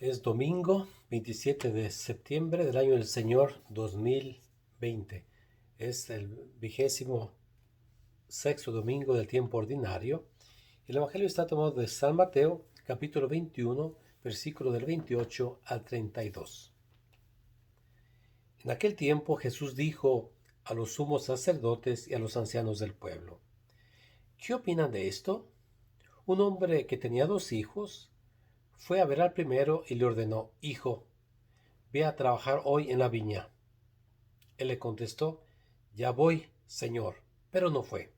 Es domingo 27 de septiembre del año del Señor 2020. Es el 26º domingo del tiempo ordinario. El Evangelio está tomado de San Mateo, capítulo 21, versículo del 28 al 32. En aquel tiempo Jesús dijo a los sumos sacerdotes y a los ancianos del pueblo: ¿Qué opinan de esto? Un hombre que tenía 2 hijos fue a ver al primero y le ordenó: Hijo, ve a trabajar hoy en la viña. Él le contestó: Ya voy, señor, pero no fue.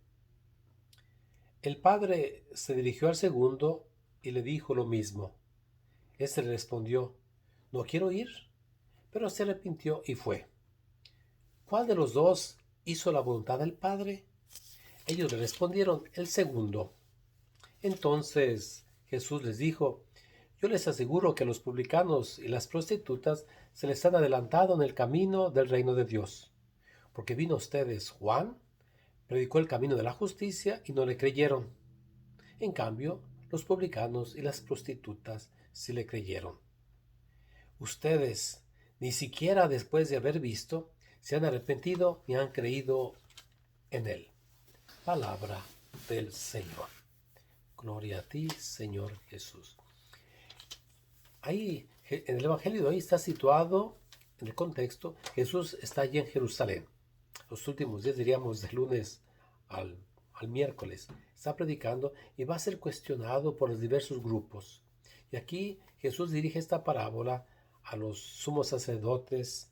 El padre se dirigió al segundo y le dijo lo mismo. Este le respondió: No quiero ir, pero se arrepintió y fue. ¿Cuál de los dos hizo la voluntad del padre? Ellos le respondieron: El segundo. Entonces Jesús les dijo: Yo les aseguro que a los publicanos y las prostitutas se les han adelantado en el camino del reino de Dios, porque vino a ustedes Juan, predicó el camino de la justicia y no le creyeron. En cambio, los publicanos y las prostitutas sí le creyeron. Ustedes, ni siquiera después de haber visto, se han arrepentido ni han creído en él. Palabra del Señor. Gloria a ti, Señor Jesús. Ahí, en el Evangelio de hoy está situado, en el contexto, Jesús está allí en Jerusalén. Los últimos días, diríamos, del lunes al, al miércoles, está predicando y va a ser cuestionado por los diversos grupos. Y aquí Jesús dirige esta parábola a los sumos sacerdotes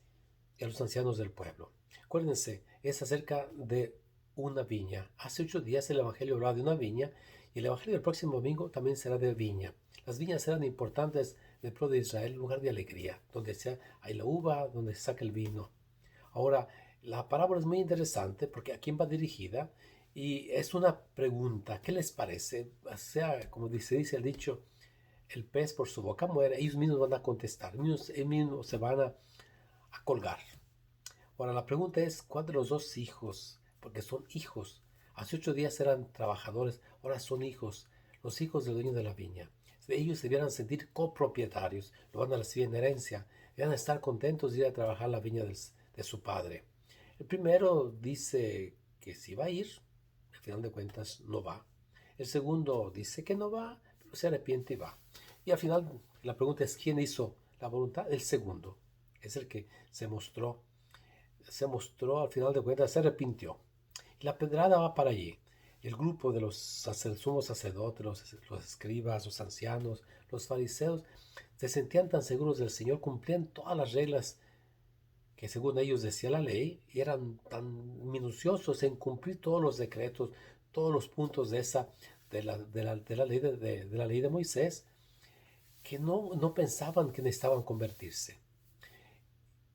y a los ancianos del pueblo. Acuérdense, es acerca de una viña. Hace 8 días el Evangelio hablaba de una viña y el Evangelio del próximo domingo también será de viña. Las viñas eran importantes del pueblo de Israel, lugar de alegría, donde hay la uva, donde se saca el vino. Ahora, la parábola es muy interesante porque a quién va dirigida y es una pregunta: ¿qué les parece? O sea, como dice el dicho, el pez por su boca muere. Ellos mismos van a contestar, ellos mismos se van a colgar. Ahora, la pregunta es: ¿cuál de los dos hijos? Porque son hijos. Hace 8 días eran trabajadores, ahora son hijos, los hijos del dueño de la viña. Ellos se debieran sentir copropietarios, lo van a recibir en herencia, debieran estar contentos de ir a trabajar la viña de su padre. El primero dice que sí va a ir, al final de cuentas no va. El segundo dice que no va, pero se arrepiente y va. Y al final la pregunta es: ¿quién hizo la voluntad? El segundo. Es el que se mostró al final de cuentas, se arrepintió. Y la pedrada va para allí. El grupo de los sumos sacerdotes, los escribas, los ancianos, los fariseos, se sentían tan seguros del Señor, cumplían todas las reglas que según ellos decía la ley, y eran tan minuciosos en cumplir todos los decretos, todos los puntos de la ley de Moisés, que no pensaban que necesitaban convertirse.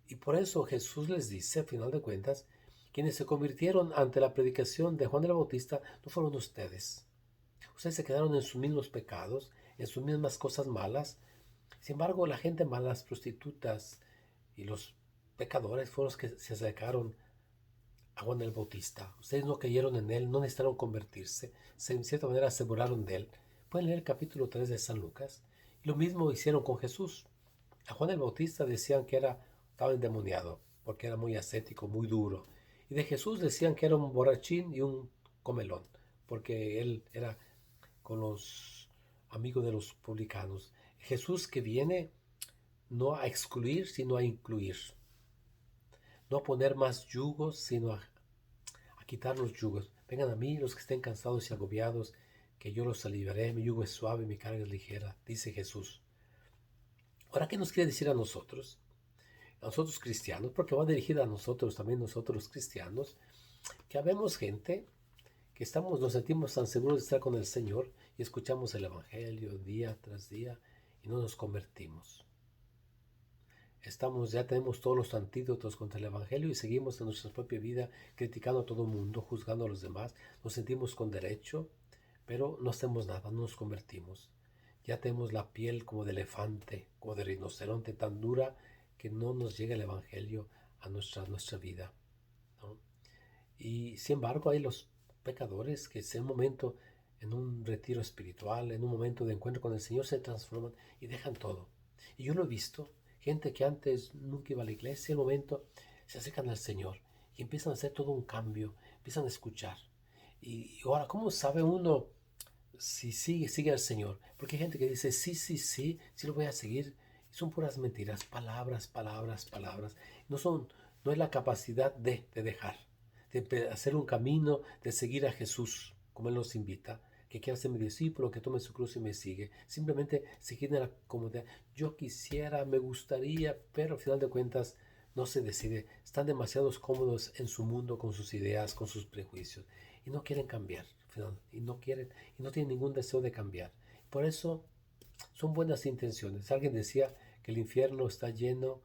Y por eso Jesús les dice, al final de cuentas, quienes se convirtieron ante la predicación de Juan el Bautista no fueron ustedes. Ustedes se quedaron en sus mismos pecados, en sus mismas cosas malas. Sin embargo, la gente mala, las prostitutas y los pecadores fueron los que se acercaron a Juan el Bautista. Ustedes no creyeron en él, no necesitaron convertirse, en cierta manera se burlaron de él. Pueden leer el capítulo 3 de San Lucas. Y lo mismo hicieron con Jesús. A Juan el Bautista decían que estaba endemoniado, porque era muy ascético, muy duro. Y de Jesús decían que era un borrachín y un comelón, porque él era con los amigos de los publicanos. Jesús que viene no a excluir, sino a incluir. No a poner más yugos, sino a quitar los yugos. Vengan a mí los que estén cansados y agobiados, que yo los aliviaré. Mi yugo es suave, mi carga es ligera, dice Jesús. Ahora, ¿qué nos quiere decir a nosotros? A nosotros cristianos, porque va dirigida a nosotros, también nosotros cristianos, que habemos gente que nos sentimos tan seguros de estar con el Señor y escuchamos el Evangelio día tras día y no nos convertimos. Ya tenemos todos los antídotos contra el Evangelio y seguimos en nuestra propia vida criticando a todo el mundo, juzgando a los demás, nos sentimos con derecho, pero no hacemos nada, no nos convertimos. Ya tenemos la piel como de elefante, como de rinoceronte, tan dura que no nos llega el Evangelio a nuestra vida, ¿no? Y sin embargo hay los pecadores que en un momento, en un retiro espiritual, en un momento de encuentro con el Señor, se transforman y dejan todo. Y yo lo he visto, gente que antes nunca iba a la iglesia, en un momento se acercan al Señor y empiezan a hacer todo un cambio, empiezan a escuchar. Y ahora, ¿cómo sabe uno si sigue al Señor? Porque hay gente que dice, sí, sí, sí, sí lo voy a seguir. Y son puras mentiras, palabras, palabras, palabras. No es la capacidad de dejar, de hacer un camino, de seguir a Jesús, como Él nos invita, que quiera ser mi discípulo, que tome su cruz y me sigue. Simplemente seguir en la comodidad. Yo quisiera, me gustaría, pero al final de cuentas no se decide. Están demasiado cómodos en su mundo con sus ideas, con sus prejuicios y no quieren cambiar. Y no quieren y no tienen ningún deseo de cambiar. Por eso son buenas intenciones. Alguien decía que el infierno está lleno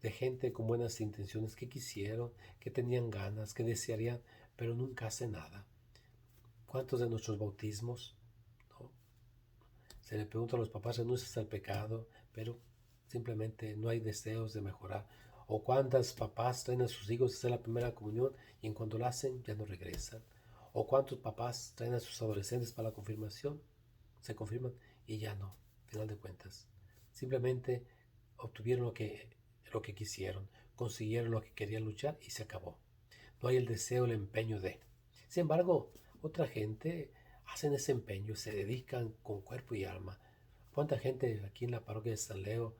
de gente con buenas intenciones que quisieron, que tenían ganas, que desearían, pero nunca hacen nada. ¿Cuántos de nuestros bautismos, no? Se le pregunta a los papás, renuncias al pecado, pero simplemente no hay deseos de mejorar? ¿O cuántos papás traen a sus hijos a hacer la primera comunión y en cuanto lo hacen ya no regresan? ¿O cuántos papás traen a sus adolescentes para la confirmación? Se confirman y ya no, al final de cuentas. Simplemente obtuvieron lo que quisieron, consiguieron lo que querían luchar y se acabó. No hay el deseo, el empeño de. Sin embargo, otra gente hacen ese empeño, se dedican con cuerpo y alma. ¿Cuánta gente aquí en la parroquia de San Leo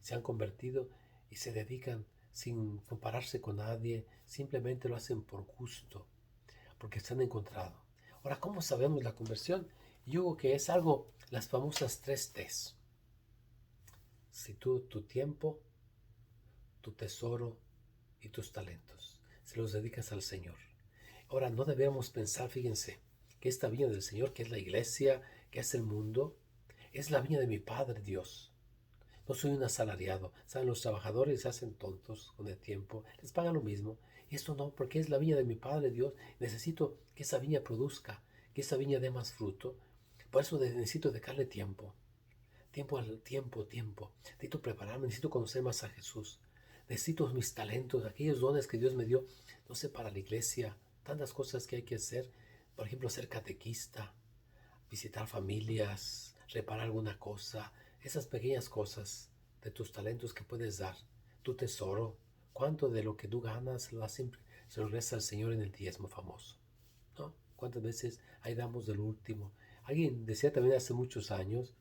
se han convertido y se dedican sin compararse con nadie? Simplemente lo hacen por gusto, porque se han encontrado. Ahora, ¿cómo sabemos la conversión? Yo digo que es algo, las famosas 3 T's. Si tu tiempo, tu tesoro y tus talentos se los dedicas al Señor. Ahora, no debemos pensar, fíjense, que esta viña del Señor, que es la iglesia, que es el mundo, es la viña de mi Padre Dios. No soy un asalariado. Saben, los trabajadores se hacen tontos con el tiempo, les pagan lo mismo. Y esto no, porque es la viña de mi Padre Dios. Necesito que esa viña produzca, que esa viña dé más fruto. Por eso necesito dedicarle tiempo. Tiempo al tiempo, tiempo. Necesito prepararme, necesito conocer más a Jesús. Necesito mis talentos, aquellos dones que Dios me dio, no sé, para la iglesia. Tantas cosas que hay que hacer. Por ejemplo, ser catequista, visitar familias, reparar alguna cosa. Esas pequeñas cosas de tus talentos que puedes dar. Tu tesoro. ¿Cuánto de lo que tú ganas se lo resta al Señor en el diezmo famoso? ¿No? ¿Cuántas veces ahí damos del último? Alguien decía también hace muchos años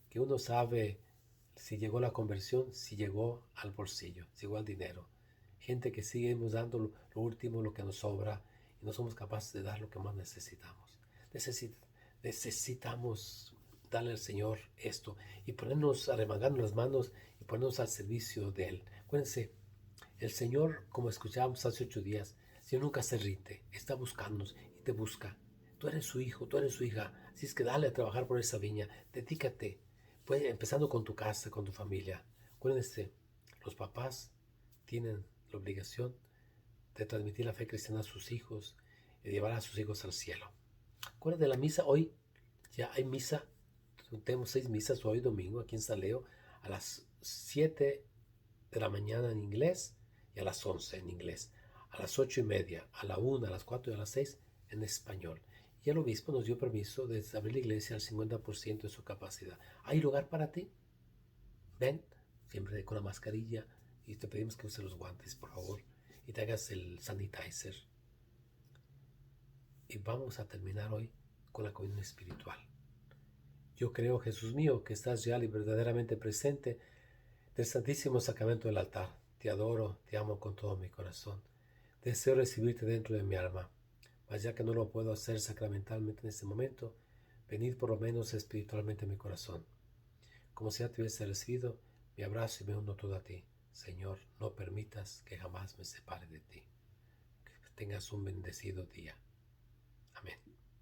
que uno sabe si llegó la conversión, si llegó al bolsillo, si llegó al dinero. Gente que seguimos dando lo último, lo que nos sobra, y no somos capaces de dar lo que más necesitamos. Necesitamos darle al Señor esto y ponernos, arremangarnos las manos y ponernos al servicio de Él. Acuérdense, el Señor, como escuchábamos hace 8 días, el Señor nunca se rinde, está buscándonos y te busca. Tú eres su hijo, tú eres su hija, así es que dale a trabajar por esa viña, dedícate, pues, empezando con tu casa, con tu familia. Acuérdense, los papás tienen la obligación de transmitir la fe cristiana a sus hijos y de llevar a sus hijos al cielo. Acuérdate de la misa hoy, ya hay misa, tenemos 6 misas hoy domingo aquí en San Leo, a las 7 de la mañana en inglés y a las 11 en inglés, a las 8:30, a la 1, a las 4 y a las 6 en español. Y el obispo nos dio permiso de abrir la iglesia al 50% de su capacidad. ¿Hay lugar para ti? Ven, siempre con la mascarilla, y te pedimos que uses los guantes, por favor, y te hagas el sanitizer. Y vamos a terminar hoy con la comunión espiritual. Yo creo, Jesús mío, que estás real y verdaderamente presente del Santísimo Sacramento del altar. Te adoro, te amo con todo mi corazón. Deseo recibirte dentro de mi alma, mas ya que no lo puedo hacer sacramentalmente en este momento, venid por lo menos espiritualmente a mi corazón. Como si ya te hubiese recibido, me abrazo y me uno todo a ti. Señor, no permitas que jamás me separe de ti. Que tengas un bendecido día. Amén.